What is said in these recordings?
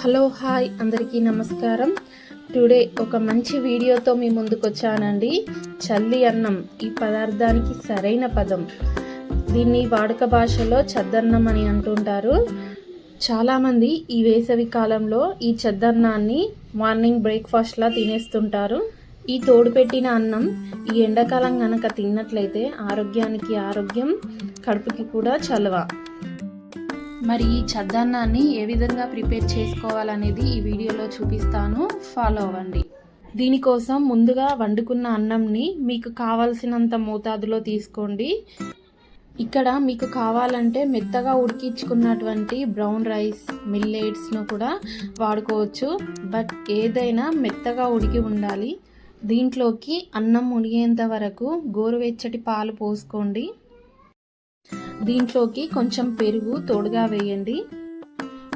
Hello hi అందరికీ నమస్కారం. Today ఒక మంచి వీడియోతో మీ ముందుకు వచ్చానండి. చల్లి అన్నం ఈ పదార్థానికి సరైన పదం. దీన్ని వాడుక భాషలో చద్దన్నం అని అంటుంటారు. చాలామంది ఈ వేసవి కాలంలో ఈ చద్దన్నాన్ని మార్నింగ్ బ్రేక్ఫాస్ట్లా తినేస్తుంటారు. ఈ తోడుపెట్టిన అన్నం ఈ ఎండాకాలం కనుక తిన్నట్లయితే ఆరోగ్యానికి ఆరోగ్యం, కడుపుకి కూడా చలవ. మరి ఈ చద్దన్నాన్ని ఏ విధంగా ప్రిపేర్ చేసుకోవాలనేది ఈ వీడియోలో చూపిస్తాను, ఫాలో అవ్వండి. దీనికోసం ముందుగా వండుకున్న అన్నంని మీకు కావలసినంత మోతాదులో తీసుకోండి. ఇక్కడ మీకు కావాలంటే మెత్తగా ఉడికించుకున్నటువంటి బ్రౌన్ రైస్, మిల్లెట్స్ను కూడా వాడుకోవచ్చు. బట్ ఏదైనా మెత్తగా ఉడికి ఉండాలి. దీంట్లోకి అన్నం మునిగేంత వరకు గోరువెచ్చటి పాలు పోసుకోండి. దీంట్లోకి కొంచెం పెరుగు తోడుగా వేయండి.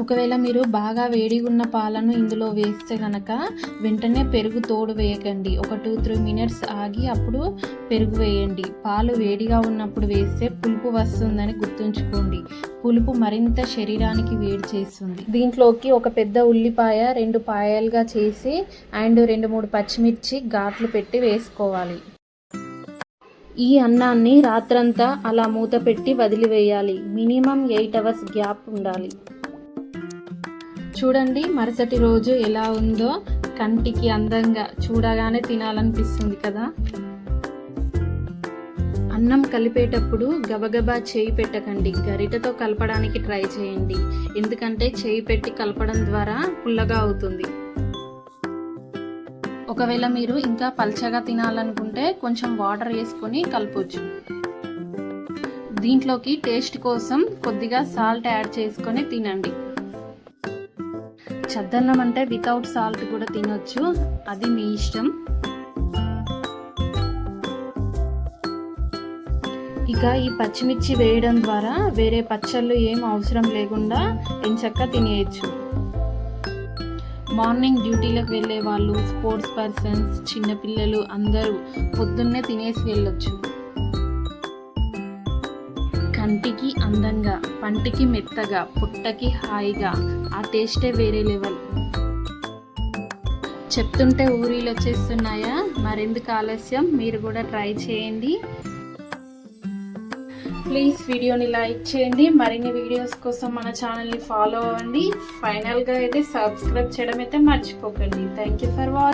ఒకవేళ మీరు బాగా వేడిగా ఉన్న పాలను ఇందులో వేస్తే కనుక వెంటనే పెరుగు తోడు వేయకండి. ఒక 2-3 మినిట్స్ ఆగి అప్పుడు పెరుగు వేయండి. పాలు వేడిగా ఉన్నప్పుడు వేస్తే పులుపు వస్తుందని గుర్తుంచుకోండి. పులుపు మరింత శరీరానికి వేడి చేస్తుంది. దీంట్లోకి ఒక పెద్ద ఉల్లిపాయ 2 పాయలుగా చేసి అండ్ 2-3 పచ్చిమిర్చి ఘాట్లు పెట్టి వేసుకోవాలి. ఈ అన్నాన్ని రాత్రంతా అలా మూత పెట్టి వదిలివేయాలి. మినిమం 8 అవర్స్ గ్యాప్ ఉండాలి. చూడండి మరుసటి రోజు ఎలా ఉందో. కంటికి అందంగా చూడగానే తినాలనిపిస్తుంది కదా. అన్నం కలిపేటప్పుడు గబగబా చేయి పెట్టకండి. గరిటెతో కలపడానికి ట్రై చేయండి. ఎందుకంటే చేయి పెట్టి కలపడం ద్వారా పుల్లగా అవుతుంది. ఒకవేళ మీరు ఇంకా పల్చగా తినాలనుకుంటే కొంచెం వాటర్ వేసుకొని కలపొచ్చు. దీంట్లోకి టేస్ట్ కోసం కొద్దిగా సాల్ట్ యాడ్ చేసుకొని తినండి. చద్దన్నం అంటే వితౌట్ సాల్ట్ కూడా తినొచ్చు, అది మీ ఇష్టం. ఇక ఈ పచ్చిమిర్చి వేయడం ద్వారా వేరే పచ్చళ్ళు ఏం అవసరం లేకుండా ఎంచక్కా తినేయచ్చు. మార్నింగ్ డ్యూటీలకు వెళ్ళే వాళ్ళు, స్పోర్ట్స్ పర్సన్స్, చిన్నపిల్లలు అందరూ పొద్దున్నే తినేసి వెళ్ళొచ్చు. కంటికి అందంగా, పంటికి మెత్తగా, పుట్టకి హాయిగా, ఆ టేస్టే వేరే లెవెల్. చెప్తుంటే ఊరిలో వచ్చేస్తున్నాయా? మరెందుకు ఆలస్యం, మీరు కూడా ట్రై చేయండి. ప్లీజ్ వీడియోని లైక్ చేయండి. మరిన్ని వీడియోస్ కోసం మన ఛానల్ని ఫాలో అవ్వండి. ఫైనల్గా అయితే సబ్స్క్రైబ్ చేయడం అయితే మర్చిపోకండి. Thank you for watching.